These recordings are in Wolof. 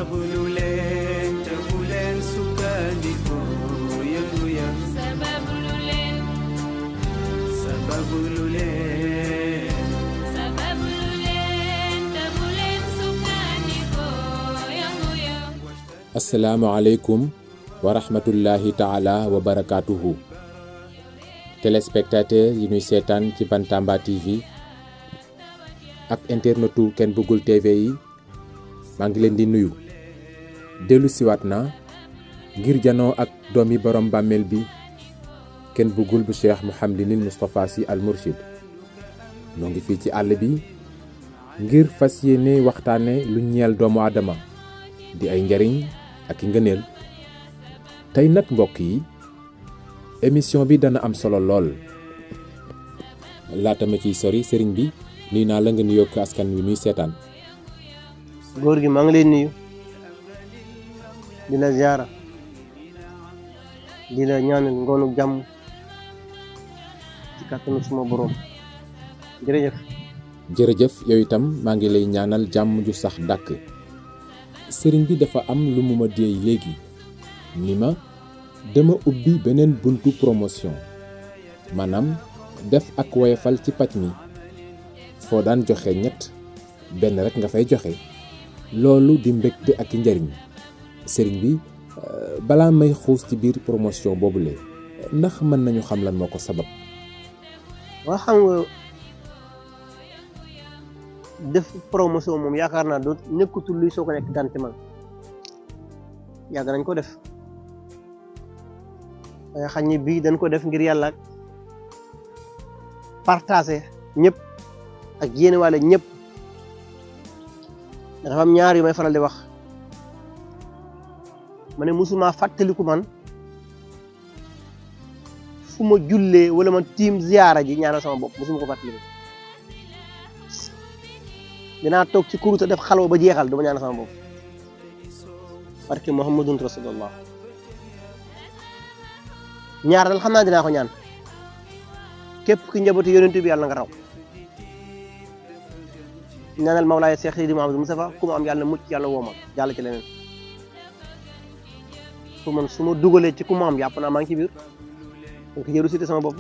sabablu leen te bu leen sukkandiku yëngu ya sabablu leen te bu leen sukkandiku yëngu ya. asalaamaaleykum wa rahmatullahi taala wa barakaatuhu. téléspectateurs yi ñuy seetaan ci Bantamba TV ak internetu Ken Bugul TV yi maa ngi leen di nuyu. dellu siwaat na ngir janoo ak doomi borom bàmmeel bi Ken Bugul bu Cheikh Mouhamadinil Moustapha Sy Al Mourchid. noo ngi fii ci àll bi ngir fas yéene waxtaane lu ñeel doomu aadama di ay njariñ ak i ngëneel. tey nag mbokk yi émission bi dana am solo lool. laata ma ciy sori sëriñ bi nuyu naa la nga nuyoo ak askan wi muy seetaan. góor gi maa ngi lay nuyu di la ziara di la ñaanal ngoonu jàmm ci kàttanu suma borom jërëjëf. jërëjëf yow itam maa ngi lay ñaanal jàmm ju sax dàkk. sëriñ bi dafa am lu mu ma déey léegi ni ma dama ubbi beneen buntu promotion maanaam def ak woyefal ci paj mi foo daan joxe ñett benn rek nga fay joxe loolu di mbégte ak njariñ. sëriñ bi balaa may xuus ci biir promotion boobule ndax mën nañu xam lan moo ko sabab. waa xam nga def promotion moom yaakaar naa doo nekkatul luy soo ko nekk dante man yàgg nañ ko def waaye xam ni bii dañ ko def ngir yàlla partagé ñëpp ak yéene wàlle ñëpp. dafa am ñaar yu may faral di wax ma ne musuma fàttaliku man fu ma jullee wala man tiim ziyaara ji ñaanal sama bopp musuma ko fàttaliku. dinaa toog ci kuruta def xalwa ba jeexal duma ñaanal sama bopp parce que muhammadun rasulullah. ñaar dal xam naa dinaa ko ñaan képp ki njabootu yonent bi yàlla nga raw. ñaanal Mawlaaya Cheikh Seydi Mouhamadou Moustapha ku ma am yàlla mucc yàlla woomal jàll ci leneen. fu man su ma dugalee ci ku ma am yàpp naa maa ngi ci biir donc jëru cité sama bopp.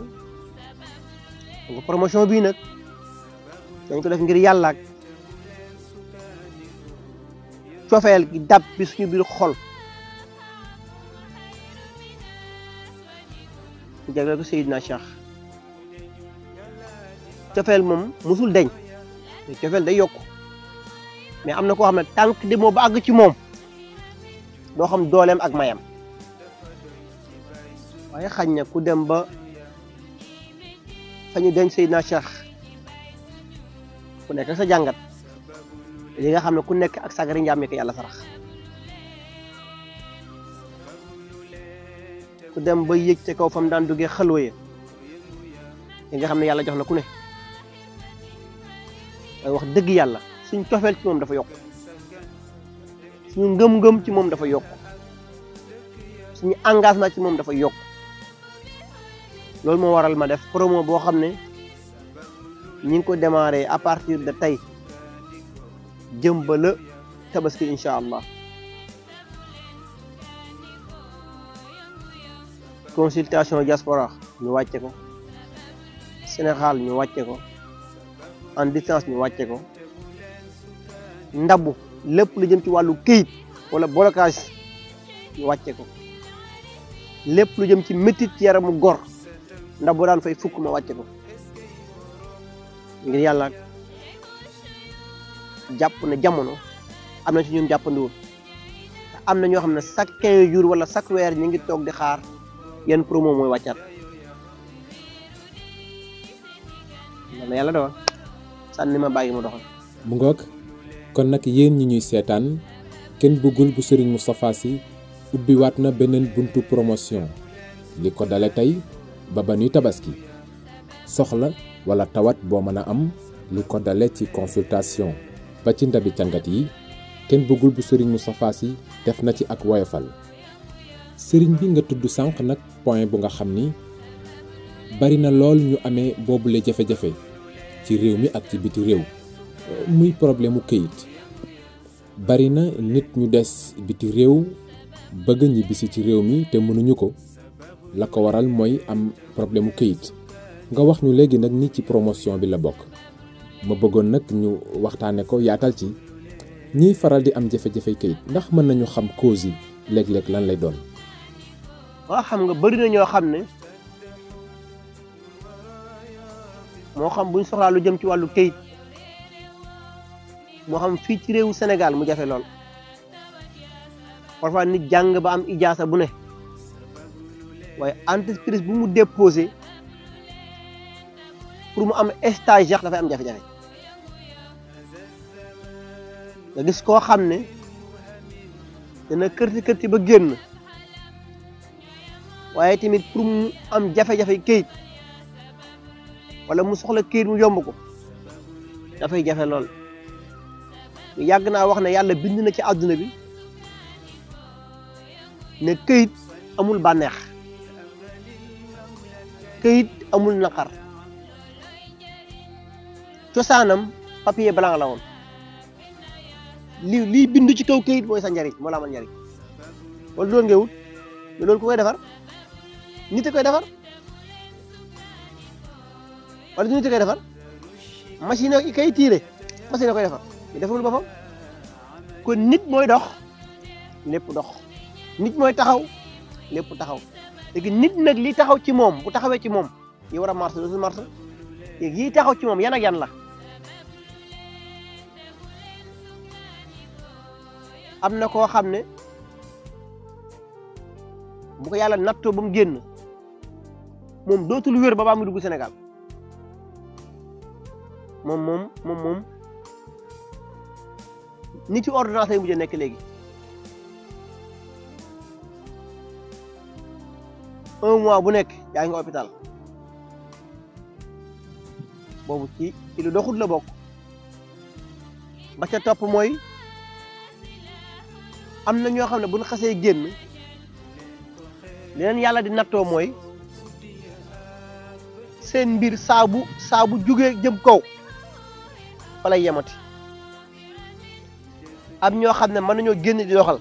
donc promotion bii nag dañ ko def ngir yàlla ak cofeel gi dab bi suñu biir xol. jagleel ko Seydina Cheikh. cofeel moom musul deñ mais cofeel day yokk mais am na koo xam ne tànk demoo ba àgg ci moom doo xam dooleem ak mayam. waaye xañ na ku dem ba fa ñu denc Seydina Cheikh ku nekk ak sa jàngat li nga xam ne ku nekk ak sagari njàmmee ko yàlla sarax. ku dem ba yëg ca kaw fam daan duggee xalwaya li nga xam ne yàlla jox na ku ne. waaye wax dëgg yàlla suñ cofeel ci moom dafa yokk suñu ngëm-ngëm ci moom dafa yokk suñu engagement ci moom dafa yokk. loolu moo waral ma def promo boo xam ne ñi ngi ko démarré à partir de tey jëm ba la tabaski incha allah. consultation diaspora ñu wàcce ko Sénégal ñu wàcce ko en distance ñu wàcce ko. ndabu lépp lu jëm ci wàllu këyit wala blocage ñu wàcce ko. lépp lu jëm ci métit ci yaramu gor ndabu daan fay fukk ma wàcce ko ngir yàlla jàpp na jamono am na ci ñun jàppandiwul. am na ñoo xam ne chaque 15 jours wala chaque weer ñu ngi toog di xaar yenn promo mooy wàccaat. na yàlla doon sànni ma bàyyi ma doxal. mu ngoog kon nag yéen ñi ñuy seetaan Ken Bugul bu Serigne Moustapha Sy ubbiwaat na beneen buntu promotion li ko dale tey ba ba ñuy tabaski. soxla wala tawat boo mën a am lu ko dale ci consultation ba ci ndabi càngat yi Ken Bugul bu Serigne Moustapha Sy def na ci ak woyofal. sëriñ bi nga tudd sànq nag point bu nga xam ni bari na lool ñu amee boobule jafe-jafe ci réew mi ak ci biti réew muy problème mu këyit. bari na nit ñu des biti réew bëgg ñibbisi ci réew mi te mënuñu ko la ko waral mooy am problème mu këyit nga wax ñu léegi nag ni ci promotion bi la bokk ma bëggoon nag ñu waxtaane ko yaatal ci ñiy faral di am jafe-jafe këyit ndax mën nañu xam cause yi léeg-léeg lan lay doon. waaw xam nga bari na ñoo xam ne moo xam buñ soxlaa lu jëm ci wàllu këyit moo xam fii ci réewu Sénégal mu jafe lool parfois nit jàng ba am ijaasa bu ne waaye entreprise bu mu déposé pour mu am stage yax dafay am jafe-jafe nga gis koo xam ne dana kërti ba génn waaye tamit pour mu am jafe-jafe këyit wala mu soxla këyit mu yomb ko dafay jafe lool yàgg naa wax ne yàlla bind na ci àdduna bi ne këyit amul bànneex këyit amul naqar cosaanam papier blanc la woon lii bindu ci kaw këyit mooy sa njariñ moo la amal njariñ wala loolu ngay wut mais loolu ku koy defar nit a koy defar wala du nit a koy defar machine yi kay tiire machine a koy defar mais defalul boppam kon nit mooy dox lépp dox nit mooy taxaw lépp taxaw léegi nit nag li taxaw ci moom bu taxawee ci moom yi war a marché dootul marché léegi yi taxaw ci moom yan ak yan la am na koo xam ne bu ko yàlla nattoo ba mu génn moom dootul wér ba baa mu dugg Sénégal moom nit ci ordonnance lay mujj nekk léegi 1 mois bu nekk yaa ngi hôpital boobu ci lu doxut la bokk ba ca topp mooy am na ñoo xam ne bu ñu xasee génn leneen yàlla di nattoo mooy seen mbir saabu jugee jëm kaw fa lay yemati am ñoo xam ne mën nañoo génn di doxal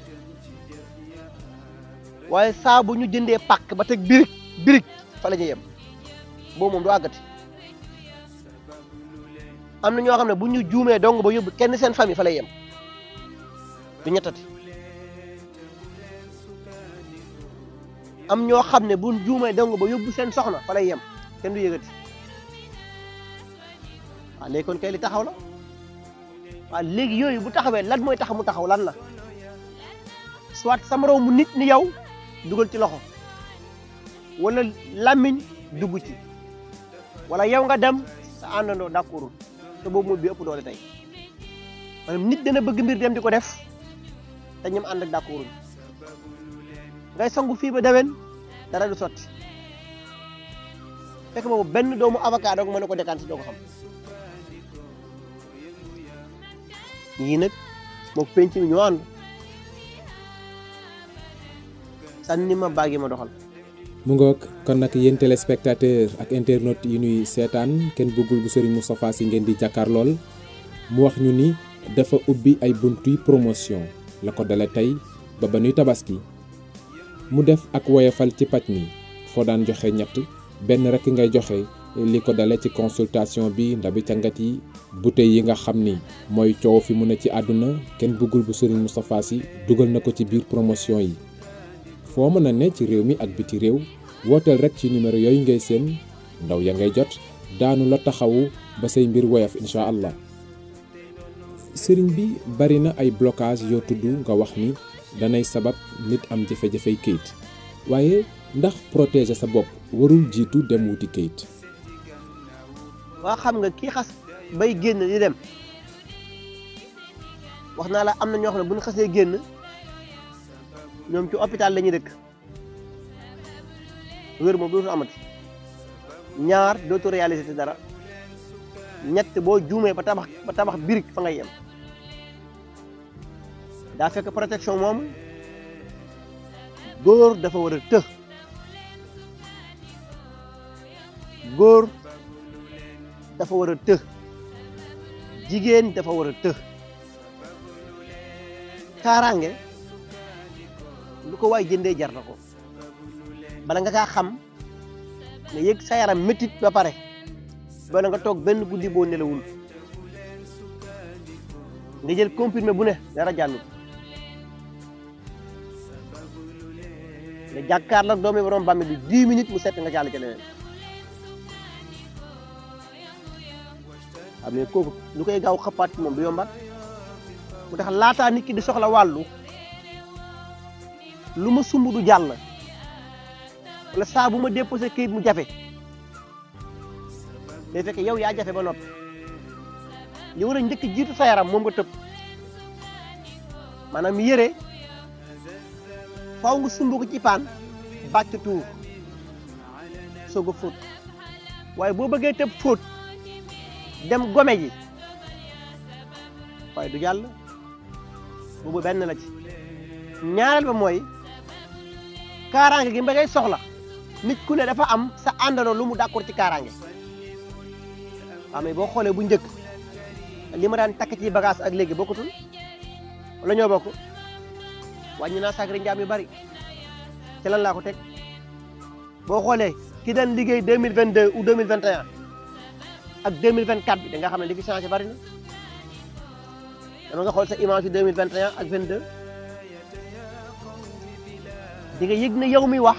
waaye saa bu ñu jëndee pàkk ba teg birig fa la ñuy yem boobu moom du àggati am na ñoo xam ne bu ñu juumee dong ba yóbbu kenn seen famille fa lay yem du ñettati am ñoo xam ne bu ñu juumee dong ba yóbbu seen soxna fa lay yem kenn du yëgati waaw léegi kon kay li taxaw la waaw léegi yooyu bu taxawee lan mooy tax mu taxaw lan la soit sa moroom mu nit ni yow dugal ci loxo wala làmmiñ dugg ci wala yow nga dem sa àndandoo d'accordul te boobu mooy bi ëpp doole tey maanaam nit dana bëgg mbir dem di ko def te ñoom ànd ak d'accordul ngay sangu fii ba déwén dara du sotti fekk boobu benn doomu avocat doo ko mën a ko décanté doo ko xam yii nag moom penc mi ñoo ànd sànni ma baagi ma doxal. mu ngoog kon nag yéen téléspectateur ak internautes yi ñuy seetaan kenn bëggul bu Serigne Moustapha Sy ngeen di jàkkaar lool mu wax ñu ni dafa ubbi ay buntuy promotion la ko dale tey ba nuy tabaski mu def ak woyofal ci paj mi foo daan joxe ñett benn rek ngay joxe li ko dale ci consultation bi ndabi cangat yi bouteille yi nga xam ni mooy coow fi mu ne ci àdduna kenn bëggul bu Serigne Moustapha Sy dugal na ko ci biir promotion yi foo mën a ne ci réew mi ak biti réew wooteel rek ci numéro yooyu ngay seen ndaw ya ngay jot daanu la taxawu ba say mbir woyof incha allah. sëriñ bi bari na ay blocage yoo tudd nga wax ni danay sabab nit am jafe-jafey kayit waaye ndax protéger sa bopp warul jiitu dem wuti kayit. waa xam nga kii xas bay génn di dem wax naa la am na ñoo xam ne bu ñu xasee génn ñoom ci hôpital la ñuy dëkk wér moom dootu amati ñaar dootu réaliser te dara ñett boo juumee ba tabax birig fa ngay yem daa fekk protection moom góor dafa war a të góor dafa war a të jigéen dafa war a të kaaraange lu ko waay jëndee jar na ko bala nga kaa xam nga yëg sa yaram métit ba pare bala nga toog benn guddi boo nelawul nga jël comprimé bu ne dara jàllu nga jàkkaarloo ak doomi borom bàmmeel bi 10 minutes mu set nga jàll ca leneen xam ne kooku lu koy gaaw xapaat ci moom du yombat mu tax laataa nit ki di soxla wàllu lu ma sumb du jàll wala saa bu ma déposé kayit mu jafe day fekk yow yaa jafe ba noppi li war a njëkk jiitu sa yaram moom nga tëb maanaam yére faaw nga sumb ko ci paan bàcc tuur soog a fóot waaye boo bëggee tëb fóot dem gome ji waaye du jàll boobu benn la ci ñaareel ba mooy kaaraange gi ba ngay soxla nit ku ne dafa am sa àndandoo lu mu d'accord ci kaaraange waaw mais boo xoolee bu njëkk li ma daan takk ci bagage ak léegi bokkutul wala ñoo bokk wàññi naa sagri njaam yu bari ci lan laa ko teg boo xoolee ki daan liggéey 2022 ou 2021 ak 2024 bi da nga xam ne li fi changé bari na dama nga xool sa image yu 2021 ak 22 di nga yëg ne yow mi wax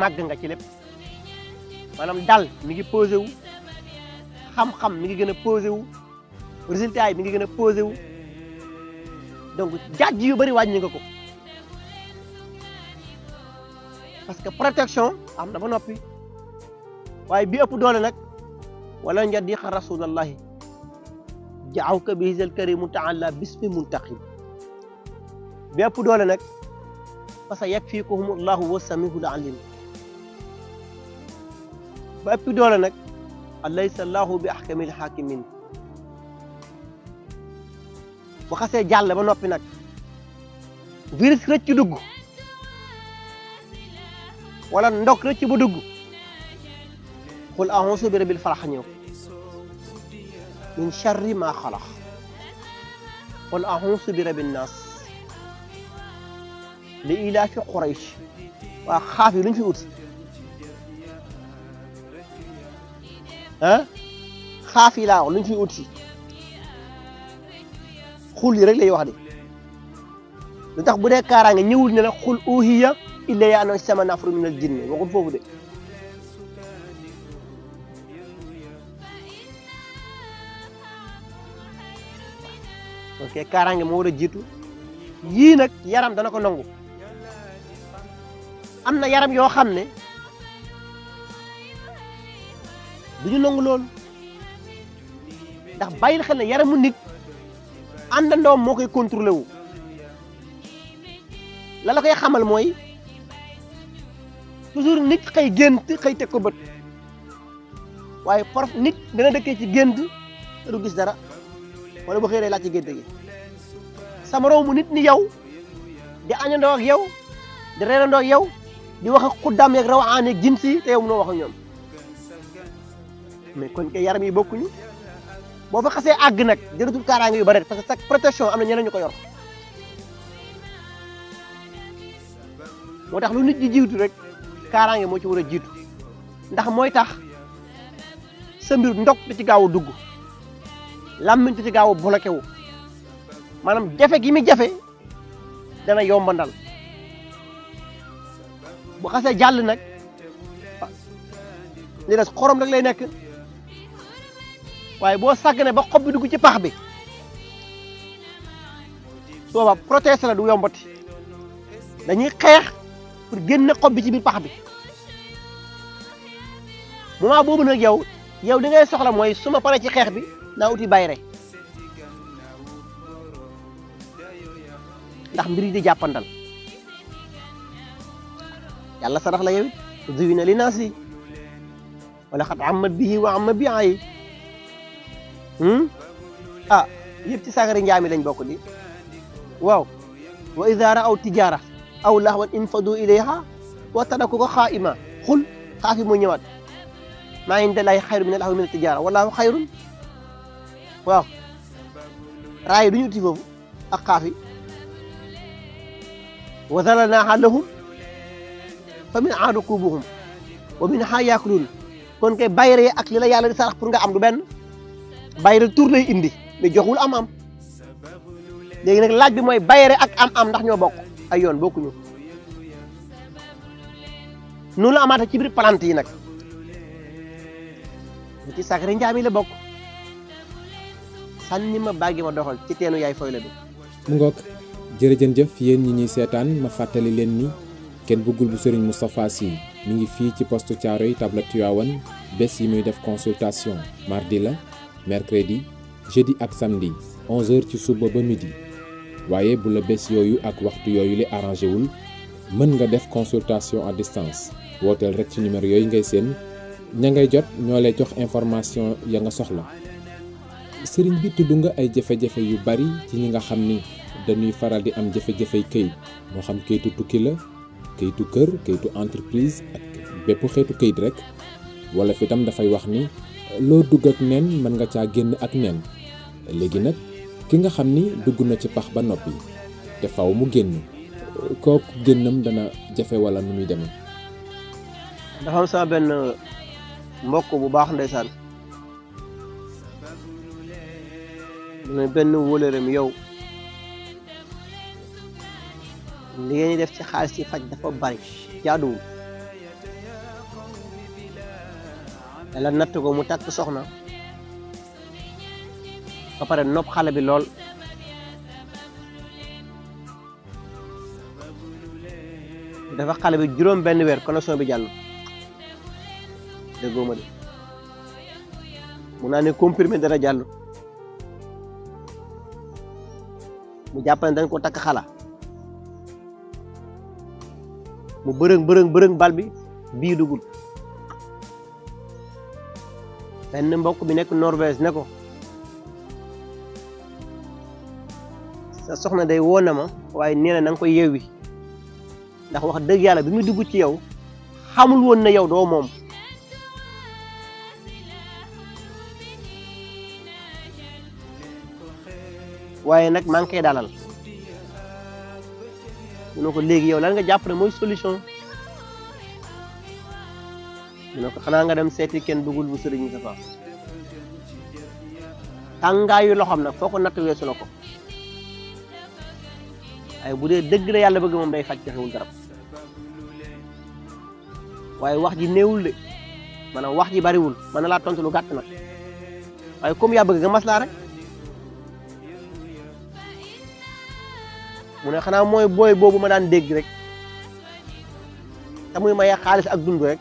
màgg nga ci lépp maanaam dal mi ngi posé wu xam-xam mi ngi gën a posé wu résultat yi mi ngi gën a posé wu donc jàjj yu bari wàññi nga ko parce que protection am na ba noppi waaye bi ëpp doole nag wala njadiqa rasulallahi jaawka bi hisal karimu taala bismi muntaqim bi ëpp doole nag parce que yakfiikuhum allahu wa samihul alim ba ëpp doole nag alaysa allahu bi ahkamil hakimin bu xasee jàll ba noppi nag virus rëcc dugg wala ndok rëcc ba dugg qul a'uuzu bi rabbil falaq ñëw min sharri ma xalaq qul a'uuzu bi rabbin naas li ilaafi quraysh waa xaaf yi lu ñu fi ut ah xaaf yi laa wax lu ñu fi ut si xul yi rek lay wax de lu tax bu dee kaaraange ñëwul ne la xul uhiya ilayya annahu istama'a nafarun minal jinni waxul foofu de ok kaaraange moo war a jiitu yii nag yaram dana ko nangu am na yaram yoo xam ne du ñu nangu loolu ndax bàyyil xel ne yaramu nit àndandoom moo koy contrôlé wu la koy xamal mooy toujours nit xëy gént xëy teg ko bët waaye prof nit dana dëkkee ci gént te du gis dara wala bu xëy day laaj ci gént gi sama romb nit ni yow di añandoo ak yow di reerandoo ak yow di wax ak xuddaam yeeg rawaan yeeg jins yi te yow mënoo wax ak ñoom mais kon kay yaram yi bokkuñu boo fa xasee àgg nag jëratul kaaraange yu bari parce que sa protection am na ñeneen ñu ko yor moo tax lu nit di jiitu rek kaaraange moo ci war a jiitu ndax mooy tax sa mbir ndok di ci gaaw a dugg làmmiñ di ci gaaw a bloqué wu maanaam jafe gi mi jafe dana yombandal bu xasee jàll nag li des xorom rek lay nekk waaye boo sàggane ba xob bi dugg ci pax bi sooba protéger la du yombati dañuy xeex pour génne xob bi ci biir pax bi moment boobu nag yow li ngay soxla mooy su ma paree ci xeex bi naa uti bayre ndax mbir yi di jàppandal yàlla sarax la yow it zuyyina linnaasi wala xat ammat bihi wa amma bi ay ah yëpp ci sagari njaami lañ bokk di waaw wa idha ra'aw tijara aw lahwan infadu ilayha wa tarakuka xaa'ima xul xaafi moo ñëwaat maa inda llaahi xayrun mina lahwi mina tijara wallahu xayrun waaw raay du ñu uti foofu ak xaafi wa zalalnaaha lahum fa minhaa rakuubuhum wa minhaa yaakuluun kon kay bayre ak li la yàlla di sarax pour nga am du benn bayre tur lay indi mais joxul am-am léegi nag laaj bi mooy bayre ak am-am ndax ñoo bokk ay yoon bokkuñu noonu la amaata ci biir plante yi nag ci sacré njaam yi la bokk sànni ma bàggi ma doxal ci teenu yaay fooy la du mu ngoog jërëjëf yéen ñi ñuy seetaan ma fàttali leen ni kenn bëggul bu Serigne Moustapha Sy mi ngi fii ci poste Thiaroye table Tivaouane bés yi muy def consultation mardi la mercredi jeudi ak samedi 11h ci suba ba midi waaye bu la bés yooyu ak waxtu yooyu li arrangé wul mën nga def consultation à distance wooteel rek ci numéro yooyu ngay seen ña ngay jot ñoo lay jox information ya nga soxla sëriñ bi tudd nga ay jafe-jafe yu bari ci ñi nga xam ni dañuy faral di am jafe-jafey këyit moo xam këyitu tukki la këyitu kër këyitu entreprise ak bépp xeetu këyit rek wala fi tam dafay wax ni loo dugg ak nen mën nga caa génn ak nen léegi nag ki nga xam ni dugg na ci pax ba noppi te faw mu génn kooku génnam dana jafe wala nu muy demee. dafa am sama benn mbokk bu baax ndeysaan mu ne benn wóolëram yow li ngeen di def ci xaalis ci faj dafa bari jaaduwul yàlla natt ko mu takk soxna ba pare nopp xale bi lool dafa xale bi juróom benn weer connexion bi jàll déggoo ma de mu naa ne comprimé dara jàll mu jàpp ne dañ ko takk xala mu bërëng bal bi bii dugul benn mbokk bi nekk Norvège ne ko sa soxna day woo na ma waaye nee na nga koy yeewi ndax wax dëgg yàlla bi muy dugg ci yow xamul woon na yow doo moom waaye nag maa ngi koy dalal mu ne ko léegi yow lan nga jàpp ne mooy solution mu ne ko xanaa nga dem seeti kenn bëggul bu sëriñ Moustapha tàngaayu loxoom nag foo ko natt weesu na ko waaye bu dee dëgg la yàlla bëgg moom day faj joxewul garab waaye wax ji néewul de maanaam wax ji bariwul mën na laa tontu lu gàtt nag waaye comme yaa bëgg nga maslaa rek mu ne xanaa mooy booy boobu ma daan dégg rek te muy maye xaalis ak dund rek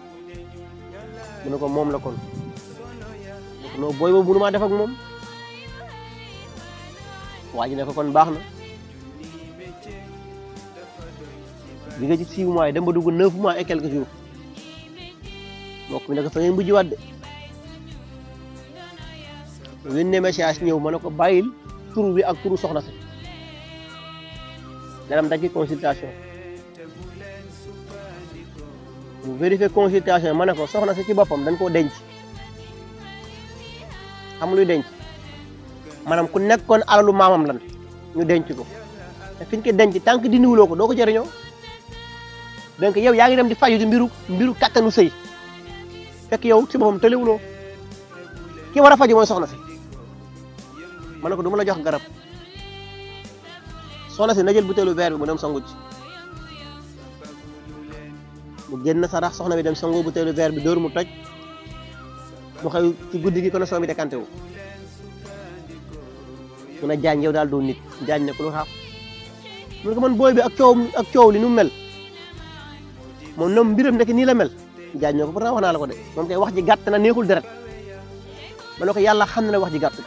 mu ne ko moom la kon non booy boobu mënu maa def ak moom waa ji ne ko kon baax na bi nga ci 6 mois yi dem ba dugg 9 mois et quelques jours mbokk mi ne ko fa ngeen mujj waat de yónnee message ñëw ma ne ko bàyyil turu bi ak turu soxna si danam daggi consultation mu vérifier consultation ma ne ko soxna si ci boppam dañ koo denc xam luy denc maanaam ku nekkoon alalu maamam lan ñu denc ko te fi ñu ko denc tant que dindiwuloo ko doo ko jëriñoo donc yow yaa ngi dem di faju di mbiru kattanu sëy fekk yow ci boppam tëlewuloo ki war a faju mooy soxna si ma ne ko du ma la jox garab soxna si na jël butéelu verre bi mu dem sangu ci mu génn sarax soxna bi dem sangu butéelu verre bi dóor mu toj mu xew ci guddi gi connexion bi décanté wu mu ne jaañ yow daal doo nit jaañ ne ko lu xaaf mu ne ko man booy bi ak coow li nu mel moom noom mbiram nekk nii la mel jaañ ne ko pourtant wax naa la ko de moom kay wax ji gàtt na neexul deret ma ne ko yàlla xam na ne wax ji gàtt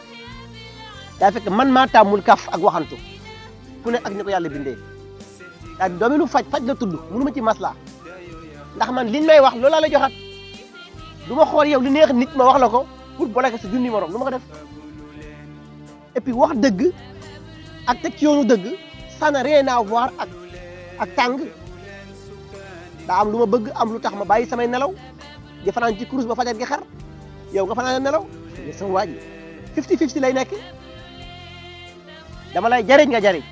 daa fekk man maa tàmmul kaf ak waxantu ku ne ak ni ko yàlla bindee daa doomi lu faj la tudd mënu ma ci masla ndax man liñ may wax loolu laa la joxaat du ma xool yow li neex nit ma wax la ko pour bloquer sa junni morom du ma ko def et puis wax dëgg ak teg ci yoonu dëgg ça n'a rien à voir ak tàng daa am lu ma bëgg am lu tax ma bàyyi samay nelaw di fanaan ci kurus ba fajar gi xar yow nga fanaan nelaw sama waa ji 50-50 lay nekk dama lay jariñ nga jariñ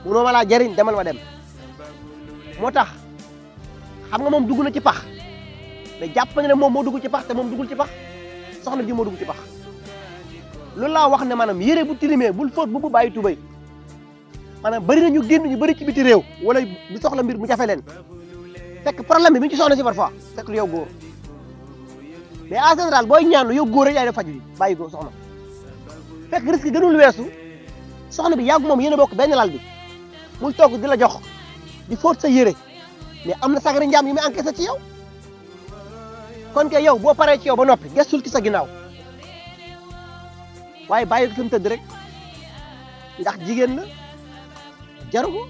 munoo ma laa jariñ demal ma dem moo tax xam nga moom dugg na ci pax mais jàpp na ne moom moo dugg ci pax te moom duggul ci pax soxna ji moo dugg ci pax loolu laa wax ne maanaam yére bu tilimee bul fóot bu bàyyi tubay maanaam bari na ñu génn ñu bari ci biti réew wala du soxla mbir mu jafe leen fekk problème bi mi ngi ci soxna si parfois fekk lu yow góor mais en général booy ñaan yow góor rek yaay def faj bi bàyyi ko soxna fekk risque gënul weesu soxna bi yàgg moom yéen a bokk benn lal bi muy toog di la jox di fóot sa yére mais am na sagari njaam yu muy encaissé ci yow kon kay yow boo paree ci yow ba noppi gestul ci sa ginnaaw waaye bàyyi ko fi mu tëdd rek ndax jigéen la jaru ko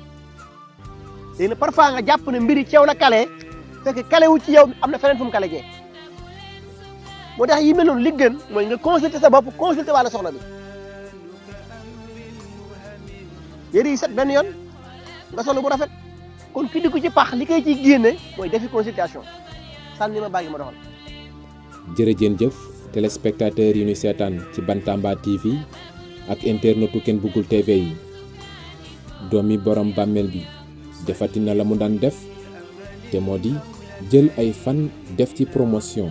léegi nag parfois nga jàpp ne mbiri ci yow la kale fekk kale wu ci yow am na feneen fu mu kale jee moo tax yi mel noonu li gën mooy nga consulter sa bopp consulter wàlla soxna bi yére yi set benn yoon nga solo bu rafet kon ki di ko ci pax li koy ciy génne mooy defi consultation sànni ma bàggi ma doxal. jërëjëf téléspectateurs yi ñuy seetaan ci Bantamba TV ak internetu Ken Bugul TV yi doomi borom bàmmeel bi defati na la mu daan def te moo di jël ay fan def ci promotion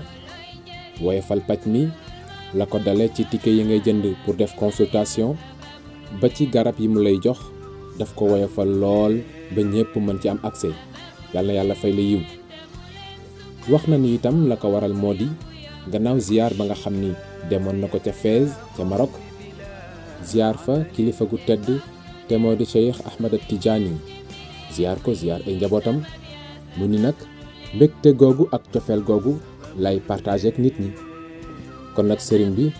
woyofal paj mi la ko dale ci ticket yi ngay jënd pour def consultation ba ci garab yi mu lay jox daf ko woyofal lool ba ñépp mën ci am accès yàlla yàlla fay la yiw wax na ni itam la ko waral moo di gannaaw ziar ba nga xam ni demoon na ko ca Fès ca Maroc ziar fa kilifa gu tedd te moo di Cheikh Ahmed Tidiane ziar ko ziar ay njabootam mu ni nag mbégte googu ak cofeel googu lay partagé ak nit ñi kon nag sëriñ bi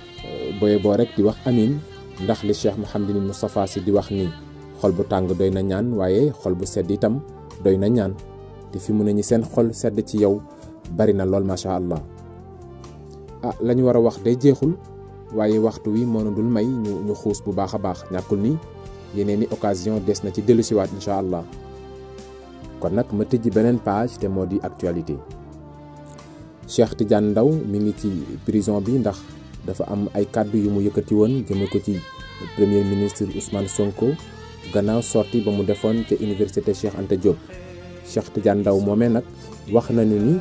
boye boo rek di wax amin ndax li Cheikh Mouhamadou Moustapha Sy di wax ni xol bu tàng doy na ñaan waaye xol bu sedd itam doy na ñaan te fi mu ne ñi seen xol sedd ci yow bari na lool macha allah lañu war a wax day jeexul waaye waxtu wi moo dul may ñu xuus bu baax a baax ñàkkul ni yeneen i occasion des na ci dellusiwaat incha allah kon nag ma tëjji beneen page te moo di actualité Cheikh Tidiane Ndao mi ngi ci prison bi ndax dafa am ay kàddu yu mu yëkkati woon jëme ko ci premier ministre Ousmane Sonko gannaaw sorti ba mu defoon ca université Cheikh Anta Diop Cheikh Tidiane Ndao moomee nag wax nañu ni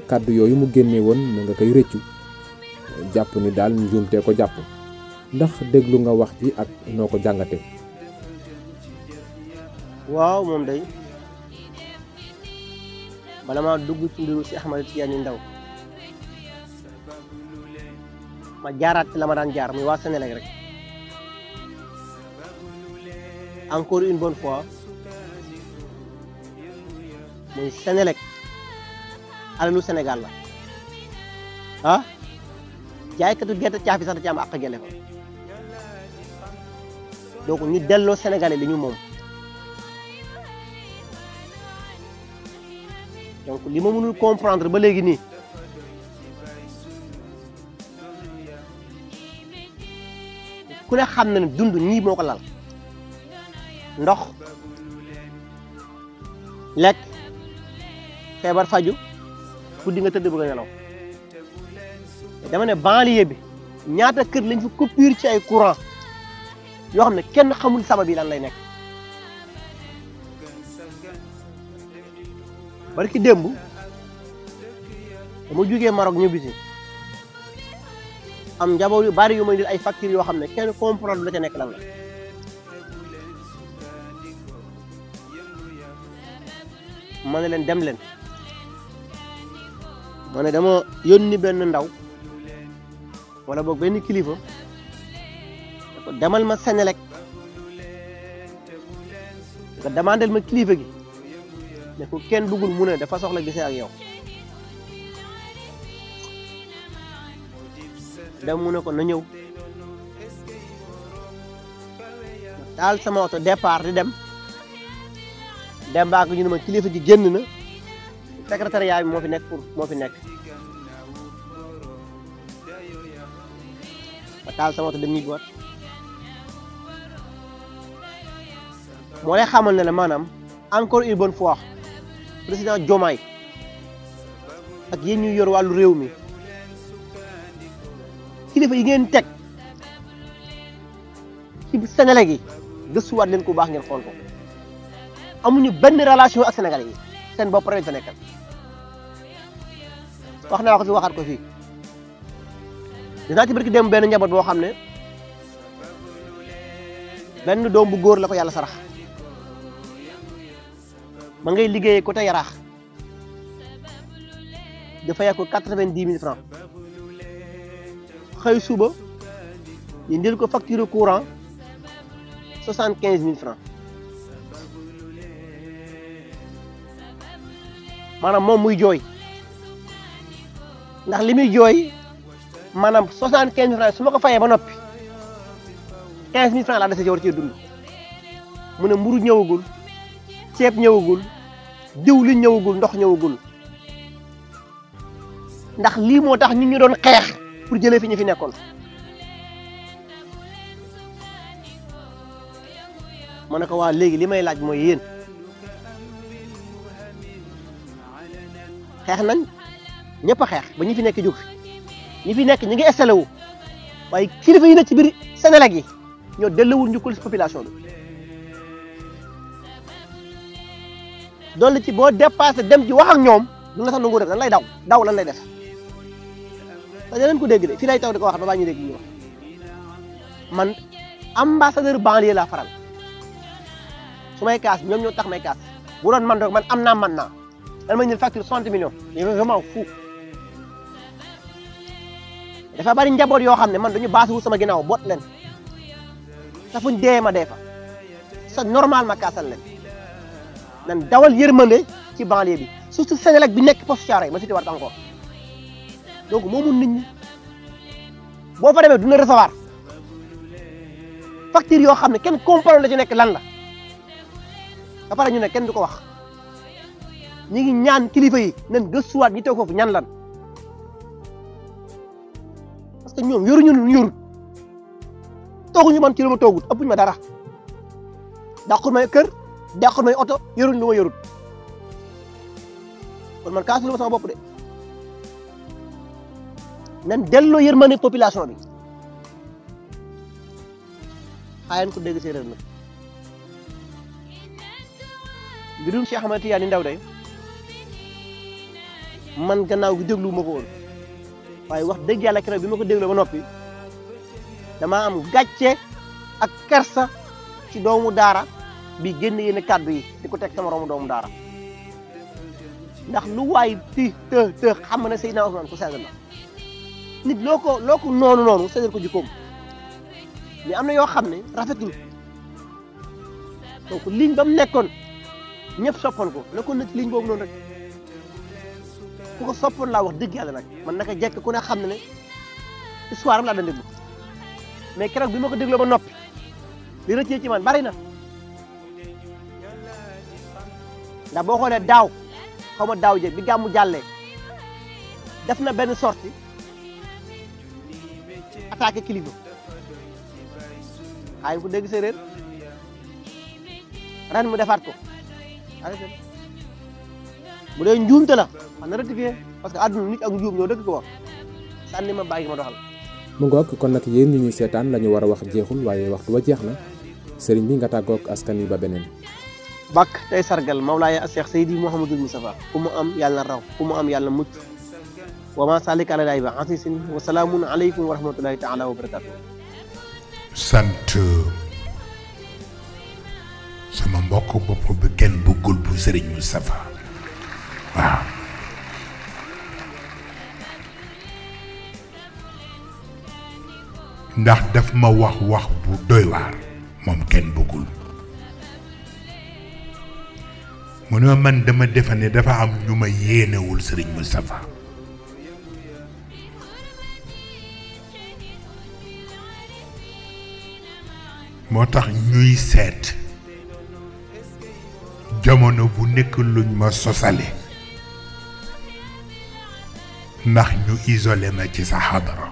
kàddu yooyu mu génne woon na nga koy rëccu jàpp ni daal njuumte ko jàpp ndax déglu nga wax ji ak noo ko jàngate waaw moom day bala maa dugg ci mbiru si Ahmed Tidiane Ndao ma jaaraat ci la ma daan jaar muy waa Sénégal rek encore une bonne fois muy Sénégal alalu Sénégal la jaaykatu gerte caaf bi sax da ci am àq gele ko donc ñu delloo Sénégalais li ñu moom donc li ma mënul comprendre ba léegi nii ku ne xam na ne dund ñii moo ko lal ndox lekk feebar faju guddi nga tëdd bëgg a nelaw dama ne banlieue bi ñaata kër lañ fa coupure ci ay courant yoo xam ne kenn xamul sabab yi lan lay nekk barki démb dama jógee Maroc ñibbisi am njaboot yu bari yu may indil ay factures yoo xam ne kenn comprendre la ca nekk lan la ma ne leen dem leen ma ne dama yónni benn ndaw wala boog benn kilifa ko demal ma Sénélec nga demandel ma kilifa gi ne ko kenn bëggul mu ne dafa soxla gisee ak yow dem mu ne ko na ñëw taal sama oto départ di dem baak ñu ne ma kilifa gi génn na secrétariat bi moo fi nekk moo fi nekk ma taal sama oto dem ñibbi waat moo lay xamal ne la maanaam encore une bonne fois président Diomaye ak yéen ñuy yor wàllu réew mi kilifa yi ngeen teg ci Sénégal gi gëstuwaat leen ko baax ngeen xool ko amuñu benn relation ak sénégalais yi seen bopp rek fa nekkal wax naa ko fi waxaat ko fii dinaa ci barki dem benn njaboot boo xam ne benn doom bu góor la ko yàlla sarax ma ngay liggéeyee côté Yaraax dafa yàq ko 90 000 francs xëy suba ñu ndil ko facture courant 75 000 francs maanaam moom muy jooy ndax li muy jooy maanaam 75 000 francs su ma ko fayee ba noppi 15 000 francs laa dese ci war cee dund mu ne mburu ñëwagul ceeb ñëwagul diwli ñëwagul ndox ñëwagul ndax lii moo tax ñun ñu doon xeex pour jëlee fi ñu fi nekkoon ma ne ko waa léegi li may laaj mooy yéen xeex nañ ñëpp a xeex ba ñi fi nekk jóg fi ñi fi nekk ñi ngi installé wu waaye kilifa yi nekk ci biir Sénégal yi ñoo delluwul njukkul si population bi dolli ci boo dépassé dem ci wax ak ñoom du nga sax nangu def lan lay daw lan lay def te danañ ko dégg de fii lay taw di ko wax ba baa ñu dégg ñu wax man ambassadeur banlieue laa faral su may kaas ñoom ñoo tax may kaas bu doon man rek man am naa man naa dan ma ñël facture 60 millions mais vraiment fou dafa bari njaboot yoo xam ne man dañu baasi wu sama ginnaaw boot leen te fuñ dee ma dee fa c'est normal ma kaasal leen nan dawal yërmande ci banlieue bi surtout Sénélec bi nekk poste Thiaroye ma cité waat encore donc moomu nit ñi boo fa demee duna recevoir facture yoo xam ne kenn comprendre la ci nekk lan la ba pare ñu ne kenn du ko wax ñi ngi ñaan kilifa yi nañ gëstuwaat ñi teew foofu ñan lan parce que ñoom yoruñu lu yorut tooguñu man ci lu ma toogut ëppuñ ma dara dàqul may kër dàqul may oto yoruñ lu ma yorut kon man kaasu lu ma sama bopp de nan delloo yërmande population bi xaayan ko dégg séeréer nag mbirum Cheikh Ahmed Tidiane Ndao day man gannaaw gi déglu ma ko woon waaye wax dëgg yàlla keroog bi ma ko dégloo ba noppi damaa am gàcce ak kersa ci doomu daara bi génn yenn kàddu yi di ko teg sama moromu doomu daara ndax lu waay të xam ne Seydina Ousmane ku sell la nit loo ko noonu seddal ko jikkoom mais am na yoo xam ne rafetul donc ligne ba mu nekkoon ñëpp soppoon ko nekkoon na ci ligne boobu noonu rek ku ko soppoon laa wax dëgg yàlla nag man naka jekk ku ne xam ne histoire am laa doon déglu mais keroog bi ma ko dégloo ba noppi li rëccee ci man bari na ndax boo xoolee daaw xaw ma daaw jéeg bi gàmmu jàllee def na benn sortie attaqué kilifa xaay ko dégg séeréer ren mu defaat ko bu dee njuumte la xam na rectifié parce que àdduna nit ak njuum ñoo dëkk ko wax sànni ma bàyyi ma doxal. mu ngoog kon nag yéen ñi ñuy seetaan la ñu war a wax jeexul waaye waxtu wa jeex na sëriñ bi nga tàggoog askan wi ba beneen. bàkk tey sargal Mawlaaya Cheikh Seydi Mouhamadul Moustapha ku mu am yàlla na raw ku mu am yàlla mucc wa ma salik ala lay ba asisin wa salaamun aleykum wa rahmatullahi taala wa barakatuh. sant sama mbokk bopp bi kenn bëggul bu Serigne Moustapha waaw ndax daf ma wax bu doy waar moom kenn bëggul mu ne man dama defe ne dafa am ñu ma yéenewul Serigne Moustapha moo tax ñuy seet jamono bu nekk luñ ma sosale ndax ñu isolé ma ci sa xadara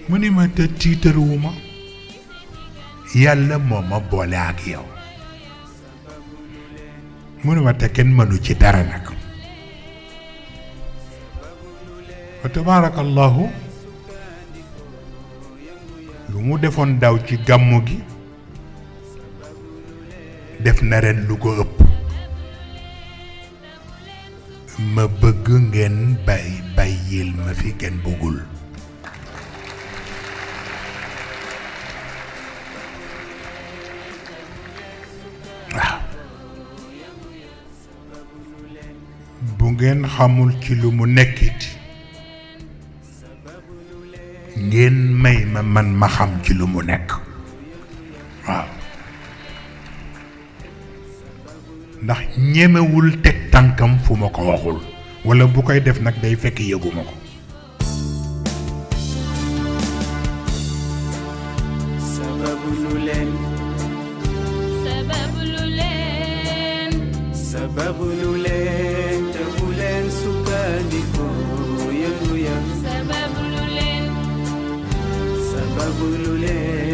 mu ni ma te tiitaruwuma yàlla moo ma boole ak yow mu ni ma te kenn mënu ci dara nag wa tabaarakallahu lu mu defoon daaw ci gàmmu gi def na ren lu ko ëpp ma bëgg ngeen bàyyil ma fi kenn bëggul waaw bu ngeen xamul ci lu mu nekkit ngeen may man ma xam ci lu mu nekk waaw ndax ñemewul teg tànkam fu ma ko waxul walla bu koy def nag day fekk yëguma ko sababu lu leen te bu leen sukkandiku yëngu ya sababu lu leen